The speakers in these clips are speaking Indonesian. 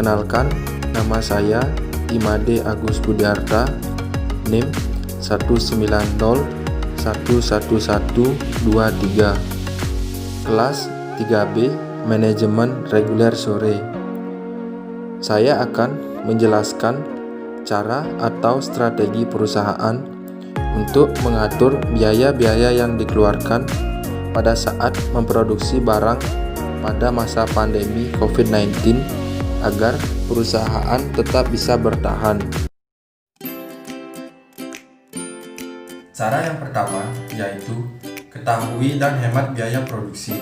Perkenalkan, nama saya Imade Agus Budiarta, NIM 190111123, kelas 3B Manajemen Reguler Sore. Saya akan menjelaskan cara atau strategi perusahaan untuk mengatur biaya-biaya yang dikeluarkan pada saat memproduksi barang pada masa pandemi COVID-19 agar perusahaan tetap bisa bertahan. Cara yang pertama yaitu ketahui dan hemat biaya produksi.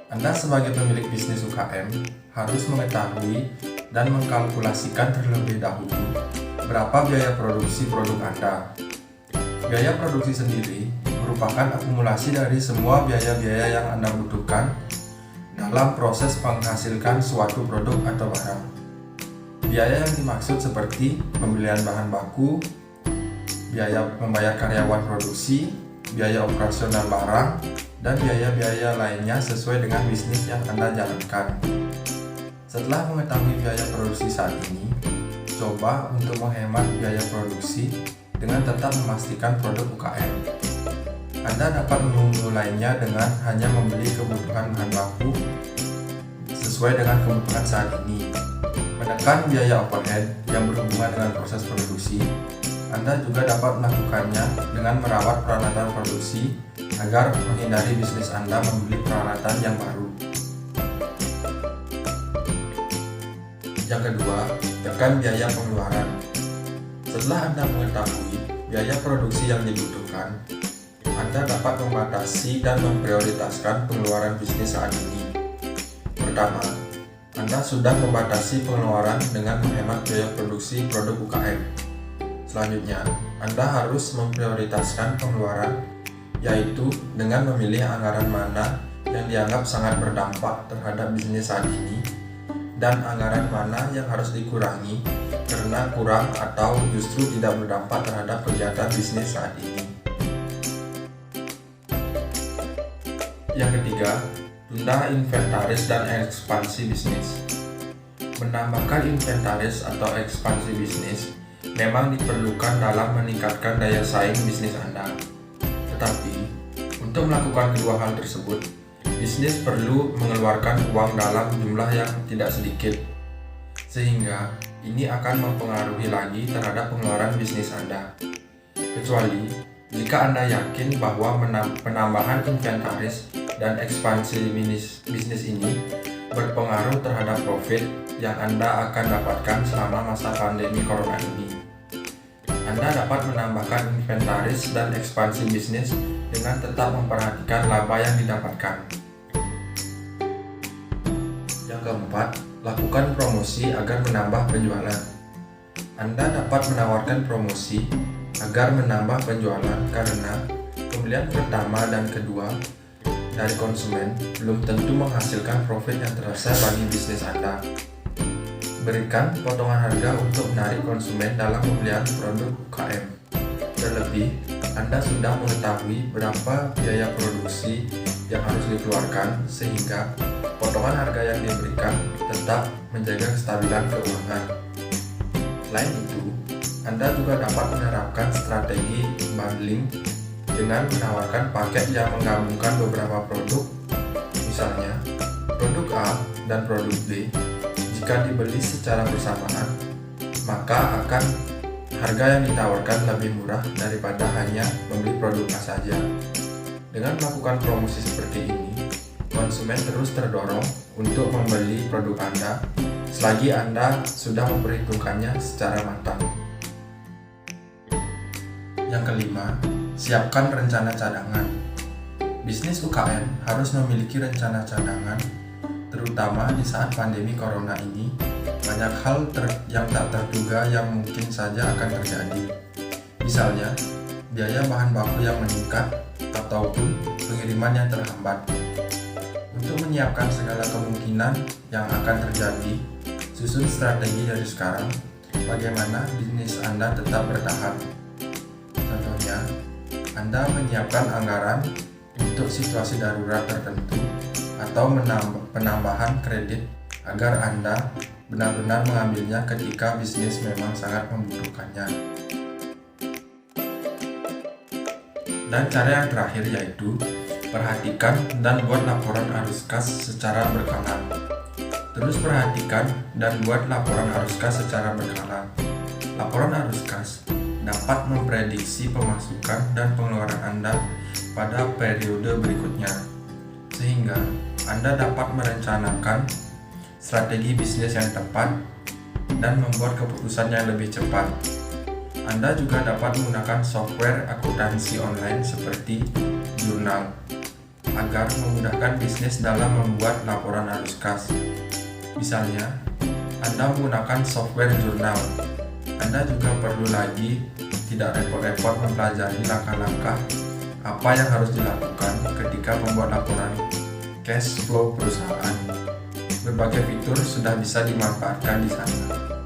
Anda sebagai pemilik bisnis UKM harus mengetahui dan mengkalkulasikan terlebih dahulu berapa biaya produksi produk Anda. Biaya produksi sendiri merupakan akumulasi dari semua biaya-biaya yang Anda butuhkan dalam proses menghasilkan suatu produk atau barang. Biaya yang dimaksud seperti pembelian bahan baku, biaya membayar karyawan produksi, biaya operasional barang, dan biaya-biaya lainnya sesuai dengan bisnis yang Anda jalankan. Setelah mengetahui biaya produksi saat ini, coba untuk menghemat biaya produksi dengan tetap memastikan produk UKM. Anda dapat memulainya dengan hanya membeli kebutuhan bahan baku sesuai dengan kebutuhan saat ini. Menekan biaya overhead yang berhubungan dengan proses produksi. Anda juga dapat melakukannya dengan merawat peralatan produksi agar menghindari bisnis Anda membeli peralatan yang baru. Yang kedua, tekan biaya pengeluaran. Setelah Anda mengetahui biaya produksi yang dibutuhkan, Anda dapat membatasi dan memprioritaskan pengeluaran bisnis saat ini. Pertama, Anda sudah membatasi pengeluaran dengan menghemat biaya produksi produk UKM. Selanjutnya, Anda harus memprioritaskan pengeluaran, yaitu dengan memilih anggaran mana yang dianggap sangat berdampak terhadap bisnis saat ini, dan anggaran mana yang harus dikurangi karena kurang atau justru tidak berdampak terhadap kegiatan bisnis saat ini. Yang ketiga, tunda inventaris dan ekspansi bisnis. Menambahkan inventaris atau ekspansi bisnis memang diperlukan dalam meningkatkan daya saing bisnis Anda. Tetapi, untuk melakukan kedua hal tersebut, bisnis perlu mengeluarkan uang dalam jumlah yang tidak sedikit, sehingga ini akan mempengaruhi lagi terhadap pengeluaran bisnis Anda. Kecuali jika Anda yakin bahwa penambahan inventaris dan ekspansi bisnis ini berpengaruh terhadap profit yang Anda akan dapatkan selama masa pandemi corona ini. Anda dapat menambahkan inventaris dan ekspansi bisnis dengan tetap memperhatikan laba yang didapatkan. Yang keempat, lakukan promosi agar menambah penjualan. Anda dapat menawarkan promosi agar menambah penjualan karena pembelian pertama dan kedua dari konsumen belum tentu menghasilkan profit yang terasa bagi bisnis Anda. Berikan potongan harga untuk menarik konsumen dalam pembelian produk UKM. Terlebih, Anda sudah mengetahui berapa biaya produksi yang harus dikeluarkan sehingga potongan harga yang diberikan tetap menjaga kestabilan keuangan. Selain itu, Anda juga dapat menerapkan strategi bundling dengan menawarkan paket yang menggabungkan beberapa produk, misalnya produk A dan produk B. Jika dibeli secara bersamaan, maka akan harga yang ditawarkan lebih murah daripada hanya membeli produk A saja. Dengan melakukan promosi seperti ini, konsumen terus terdorong untuk membeli produk Anda selagi Anda sudah memperhitungkannya secara matang. Yang kelima, siapkan rencana cadangan. Bisnis UKM harus memiliki rencana cadangan, terutama di saat pandemi corona ini. Banyak hal yang tak terduga yang mungkin saja akan terjadi. Misalnya, biaya bahan baku yang meningkat ataupun pengiriman yang terhambat. Untuk menyiapkan segala kemungkinan yang akan terjadi, susun strategi dari sekarang bagaimana bisnis Anda tetap bertahan. Contohnya, Anda menyiapkan anggaran untuk situasi darurat tertentu atau penambahan kredit agar Anda benar-benar mengambilnya ketika bisnis memang sangat membutuhkannya. Dan cara yang terakhir yaitu perhatikan dan buat laporan arus kas secara berkala. Terus perhatikan dan buat laporan arus kas secara berkala. Laporan arus kas dapat memprediksi pemasukan dan pengeluaran Anda pada periode berikutnya, sehingga Anda dapat merencanakan strategi bisnis yang tepat dan membuat keputusan yang lebih cepat. Anda juga dapat menggunakan software akuntansi online seperti Jurnal agar memudahkan bisnis dalam membuat laporan arus kas. Misalnya, Anda menggunakan software Jurnal. Anda juga perlu lagi tidak repot-repot mempelajari langkah-langkah apa yang harus dilakukan ketika membuat laporan cash flow perusahaan. Berbagai fitur sudah bisa dimanfaatkan di sana.